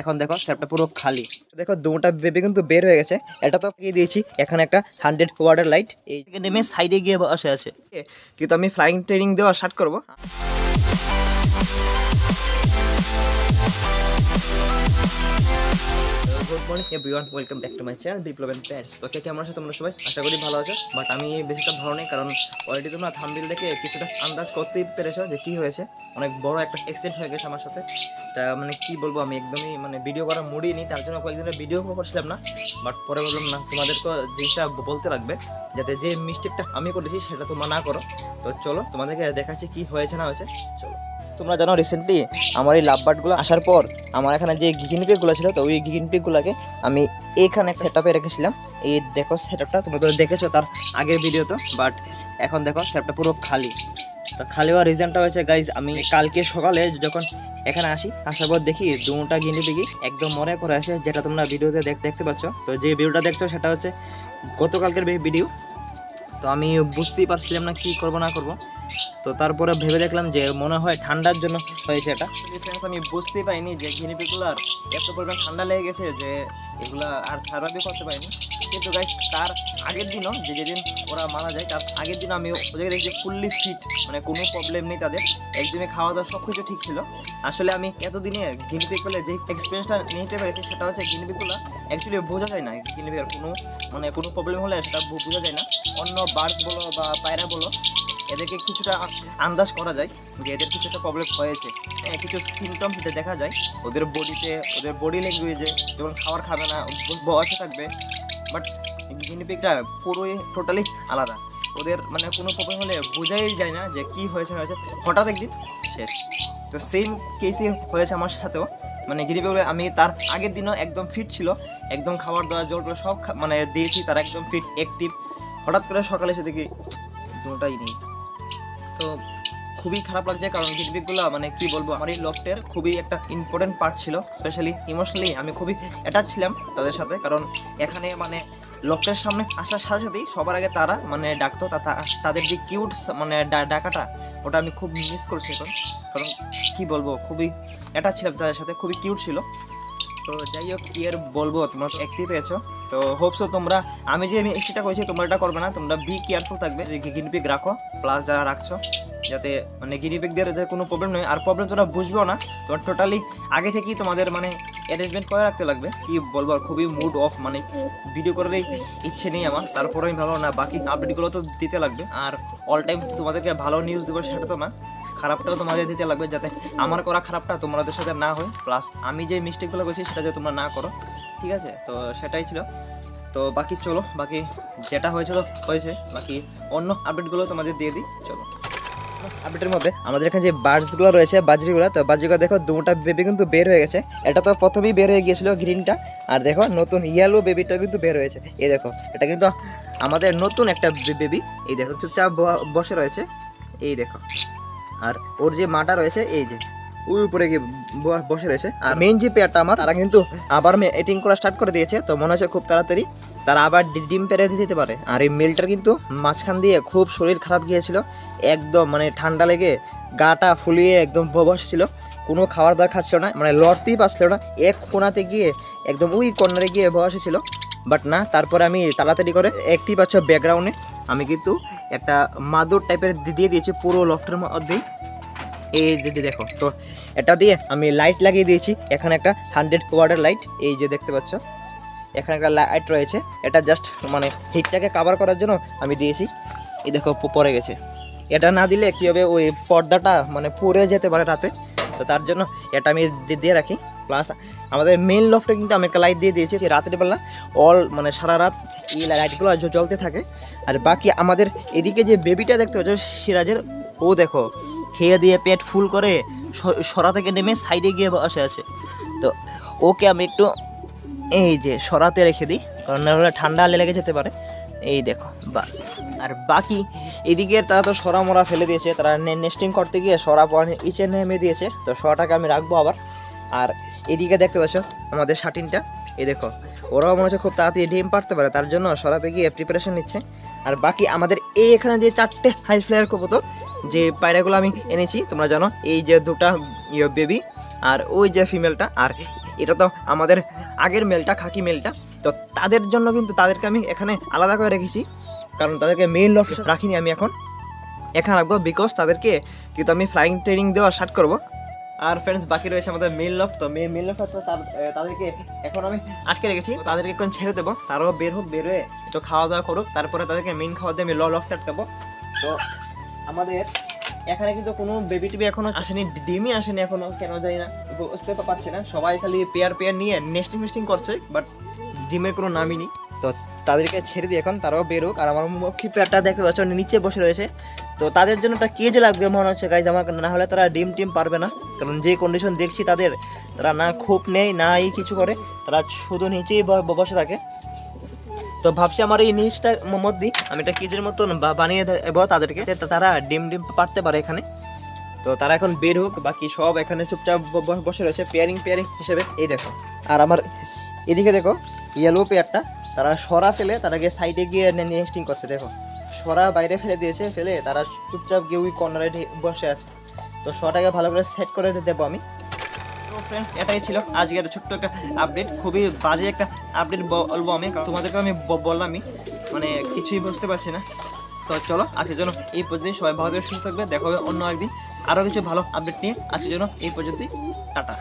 এখন দেখো স্ল্যাবটা পুরো খালি। দেখো দুটা বেবি কিন্তু বের হয়ে গেছে। এটা তো দিয়ে দিয়েছি এখানে একটা 100 ওয়াটের লাইট, এই নেমে সাইডে গিয়ে বসে আছে। কিন্তু আমি ফ্লাইং ট্রেনিং দেওয়া স্টার্ট করবো। Good morning everyone, welcome back to my channel Biplab and pets. তো কে কেমন আছো তোমরা সবাই? আশা করি ভালো আছো, বাট আমি বেশিটা ভালো নেই, কারণ অলরেডি তোমরা থাম্বনেল দেখে কিছুটা আন্দাজ করতেই পেরেছো যে কী হয়েছে। অনেক বড় একটা অ্যাক্সিডেন্ট হয়ে গেছে আমার সাথে। এটা মানে কী বলবো, আমি একদমই মানে ভিডিও করা মুডই নিই, তার জন্য কয়েকদিনের ভিডিও করছিলাম না। বাট পরে বললাম না, তোমাদেরকে জিনিসটা বলতে লাগবে যাতে যে মিস্টেকটা আমি করেছি সেটা তোমরা না করো। তো চলো তোমাদেরকে দেখাচ্ছি কী হয়েছে না হয়েছে। চলো, তোমরা জানো রিসেন্টলি আমার এই লাভবার্ডগুলো আসার পর আমার এখানে যে গিনিপিকগুলো ছিল, তো ওই গিনিপিকগুলোকে আমি এইখানে সেট আপে রেখেছিলাম। এই দেখো সেট আপটা, তোমরা তো দেখেছো তার আগের ভিডিওতে, বাট এখন দেখো সেট আপটা পুরো খালি। তো খালি হওয়ার রিজনটা হয়েছে গাইজ, আমি কালকে সকালে যখন এখানে আসার পর দেখি দুটা গিনিপিকই একদম মরে পড়ে আসে, যেটা তোমরা ভিডিওতে দেখতে পাচ্ছ। তো যে ভিডিওটা দেখছো সেটা হচ্ছে গতকালকের ভিডিও। তো আমি বুঝতেই পারছিলাম না কী করবো না করবো। তো তারপরে ভেবে দেখলাম যে মনে হয় ঠান্ডার জন্য হয়েছে এটা। ফ্রেন্ডস, আমি বুঝতেই পারিনি যে গিনিপিকগুলোর এত পরিমাণ ঠান্ডা লেগে গেছে যে এগুলো আর সার্ভাইভ করতে পারিনি। কিন্তু গাইস তার আগের দিনও যেদিন ওরা মারা যায়, তার আগের দিন আমি ওদেরকে দেখছি ফুললি ফিট, মানে কোনো প্রবলেম নেই তাদের। একদিনে খাওয়া দাওয়া সব কিছু ঠিক ছিল। আসলে আমি এতদিনে গিনিপিকগুলো যে এক্সপিরিয়েন্সটা নিতে পেরেছি সেটা হচ্ছে গিনিপিকগুলো অ্যাকচুয়ালি বোঝা যায় না। গিনিপিকের কোনো প্রবলেম হলে সেটা বোঝা যায় না। অন্য বার্ড বলো বা পায়রা বলো, এদেরকে কিছুটা আন্দাজ করা যায় যে এদের কিছু একটা প্রবলেম হয়েছে। কিছু সিমটমস দেখা যায় ওদের বডিতে, ওদের বডি ল্যাঙ্গুয়েজে, যেমন খাবার খাবে না, বসে থাকবে। বাট গিনিপিকটা পুরোই টোটালি আলাদা। ওদের মানে কোনো প্রবলেম হলে বোঝাই যায় না যে কী হয়েছে হঠাৎ একদিন শেষ। তো সেম কেসই হয়েছে আমার সাথেও। মানে গিনিপিকগুলো আমি তার আগের দিনও একদম ফিট ছিল, একদম খাবার দাওয়া জলগুলো সব মানে দিয়েছি, তারা একদম ফিট অ্যাক্টিভ। হঠাৎ করে সকালে এসে দেখি দুটোটাই নেই। তো খুবই খারাপ লাগছে, কারণ গিনিপিকগুলো মানে কি বলবো, আমার এই লফটের খুবই একটা ইম্পর্টেন্ট পার্ট ছিল। স্পেশালি ইমোশনালি আমি খুবই অ্যাটাচ ছিলাম তাদের সাথে, কারণ এখানে মানে লফটের সামনে আসার সাথে সাথেই সবার আগে তারা মানে ডাকতো। তাদের যে কিউট মানে ডাকাটা, ওটা আমি খুব মিস করছি এখন। কারণ কি বলবো, খুবই অ্যাটাচ ছিলাম তাদের সাথে, খুবই কিউট ছিল। তো যাই হোক, কি আর বলবো, তোমরা তো অ্যাক্টিভ পেয়েছো। তো হোপসো তোমরা, আমি যে সেটা করেছি তোমরা এটা করবে না। তোমরা বি কেয়ারফুল থাকবে, যে গিনিপিক রাখো, প্লাস যারা রাখছো যাতে মানে গিনিপিকদের যাতে কোনো প্রবলেম নয়। আর প্রবলেম তোমরা বুঝবেও না, তোমার টোটালি আগে থেকেই তোমাদের মানে অ্যারেঞ্জমেন্ট করে রাখতে লাগবে। কি বলবো, খুবই মুড অফ, মানে ভিডিও করার ইচ্ছে নেই আমার। তারপরে আমি ভালো না, বাকি আপডেটগুলো তো দিতে লাগবে। আর অল টাইম তোমাদেরকে ভালো নিউজ দেবো সেটা তো না, খারাপটাও তোমাদের দিতে লাগবে, যাতে আমার করা খারাপটা তোমাদের সাথে না হয়, প্লাস আমি যে মিস্টেকগুলো করছি সেটা যাতে তোমরা না করো। ঠিক আছে, তো সেটাই ছিল। তো বাকি চলো, বাকি যেটা হয়েছিল হয়েছে, বাকি অন্য আপডেটগুলো তোমাদের দিয়ে দিই। চলো, আপডেটের মধ্যে আমাদের এখানে যে বার্ডসগুলো রয়েছে, বাজরিগুলো, তো বাজরিগুলো দেখো দুটা বেবি কিন্তু বের হয়ে গেছে। এটা তো প্রথমেই বের হয়ে গিয়েছিল গ্রিনটা, আর দেখো নতুন ইয়েলো বেবিটা কিন্তু বের হয়েছে। এই দেখো, এটা কিন্তু আমাদের নতুন একটা বেবি। এই দেখো চুপচাপ বসে রয়েছে, এই দেখো। আর ওর যে মাটা রয়েছে এই যে ওই উপরে গিয়ে বসে রয়েছে। আর মেন যে পেয়ারটা আমার, তারা কিন্তু আবার এটিং করা স্টার্ট করে দিয়েছে। তো মনে হচ্ছে খুব তাড়াতাড়ি তারা আবার ডিম পেরে দিতে পারে। আর এই মেলটার কিন্তু মাঝখান দিয়ে খুব শরীর খারাপ গিয়েছিল, একদম মানে ঠান্ডা লেগে গাটা ফুলিয়ে একদম বসছিল, কোনো খাবার দাবার খাচ্ছিল না, মানে লড়তেই পারছিল না। এক কোণাতে গিয়ে একদম ওই কর্নারে গিয়ে বসেছিল। বাট না, তারপরে আমি তাড়াতাড়ি করে একটি পাচ্ছ ব্যাকগ্রাউন্ডে আমি কিন্তু একটা মাদুর টাইপের দিয়ে দিয়েছি পুরো লফটের মধ্যেই। এই যে দেখো, তো এটা দিয়ে আমি লাইট লাগিয়ে দিয়েছি। এখানে একটা 100 ওয়াটের লাইট, এই যে দেখতে পাচ্ছ এখানে একটা লাইট রয়েছে। এটা জাস্ট মানে হিটটাকে কাভার করার জন্য আমি দিয়েছি। এই দেখো পড়ে গেছে। এটা না দিলে কী হবে, ওই পর্দাটা মানে পুড়ে যেতে পারে রাতে, তো তার জন্য এটা আমি দিয়ে রাখি। প্লাস আমাদের মেন লফটে কিন্তু আমি একটা লাইট দিয়ে দিয়েছি, রাত্রিবেলা মানে সারা রাত এই লাইটগুলো জ্বলতে থাকে। আর বাকি আমাদের এদিকে যে বেবিটা দেখতে পাচ্ছ সিরাজের, ও দেখো খেয়ে দিয়ে পেট ফুল করে সরা থেকে নেমে সাইডে গিয়ে বসে আছে। তো ওকে আমি একটু এই যে সরাতে রেখে দিই, কারণ নাহলে ঠান্ডা লেগে যেতে পারে। এই দেখো বাস। আর বাকি এদিকে তারা তো সরা মরা ফেলে দিয়েছে, তারা নেস্টিং করতে গিয়ে সরা পরে ইচে নেমে দিয়েছে। তো সরাটাকে আমি রাখবো আবার। আর এদিকে দেখতে পাচ্ছ আমাদের শাটিনটা, এই দেখো ওরাও মনে হচ্ছে খুব তাড়াতাড়ি ডিম পারতে পারে, তার জন্য সরাতে গিয়ে প্রিপারেশন নিচ্ছে। আর বাকি আমাদের এখানে যে 4টে হাই ফ্লায়ার কবুতর, যে পায়রাগুলো আমি এনেছি তোমরা জানো, এই যে দুটা বেবি আর ওই যে ফিমেলটা, আর এটা তো আমাদের আগের মেলটা, খাকি মেলটা। তো তাদের জন্য কিন্তু তাদেরকে আমি এখানে আলাদা করে রেখেছি, কারণ তাদেরকে মেইন লফটে রাখিনি আমি এখন এখানে রাখবো, বিকজ তাদেরকে কিন্তু আমি ফ্লাইং ট্রেনিং দেওয়া স্টার্ট করবো। আর ফ্রেন্ডস বাকি রয়েছে আমাদের মেল লফট। তো মেল লফট তাদেরকে এখন আমি আটকে রেখেছি, তাদেরকে এখন ছেড়ে দেবো, তারাও বের হোক, বের হয়ে একটু খাওয়া দাওয়া করুক, তারপরে তাদেরকে মেন খাওয়া দিয়ে আমি লফটে আটকাবো। তো আমাদের এখানে কিন্তু কোনো বেবি টিবি এখনো আসেনি, ডিমই আসেনি এখনো, কেন জানি না, বুঝতে পারছি না। সবাই খালি পেয়ার নিয়ে নেস্টিং করছে, বাট ডিমের কোনো নামই নেই। তো তাদেরকে ছেড়ে দিই এখন, তারাও বেরোক। আর আমার মক্ষী পেয়ারটা দেখতে পাচ্ছ নিচে বসে রয়েছে। তো তাদের জন্য একটা কেজ লাগবে মনে হচ্ছে গাইজ আমার, না হলে তারা ডিম পারবে না, কারণ যে কন্ডিশন দেখছি তাদের, তারা না খোপ নেই না এই কিছু করে, তারা শুধু নিচেই বসে থাকে। তো ভাবছি আমার এই নিচটার মধ্যে আমি একটা কেজের মতন বানিয়ে দেবো তাদেরকে, তারা ডিম পারতে পারে এখানে। তো তারা এখন বের হোক, বাকি সব এখানে চুপচাপ বসে রয়েছে পেয়ারিং হিসেবে। এই দেখো, আর আমার এদিকে দেখো ইয়েলো পেয়ারটা, তারা সরা ফেলে তারাকে সাইডে গিয়ে নেস্টিং করছে। দেখো সরা বাইরে ফেলে দিয়েছে, ফেলে তারা চুপচাপ গিয়ে ওই কর্নারে বসে আছে। তো সরাটাকে ভালো করে সেট করে দেবো আমি। তো ফ্রেন্ডস এটাই ছিল আজকের ছোট্ট একটা আপডেট, খুবই বাজে একটা আপডেট বলবো আমি, কারণ তোমাদেরকে আমি বললামই, মানে কিছুই বুঝতে পারছি না। তো চলো আজকের জন্য এই পর্যন্ত, সবাই ভালো করে সুস্থ থাকবে, দেখা হবে অন্য একদিন আরও কিছু ভালো আপডেট নিয়ে। আজকের জন্য এই পর্যন্তই, টাটা।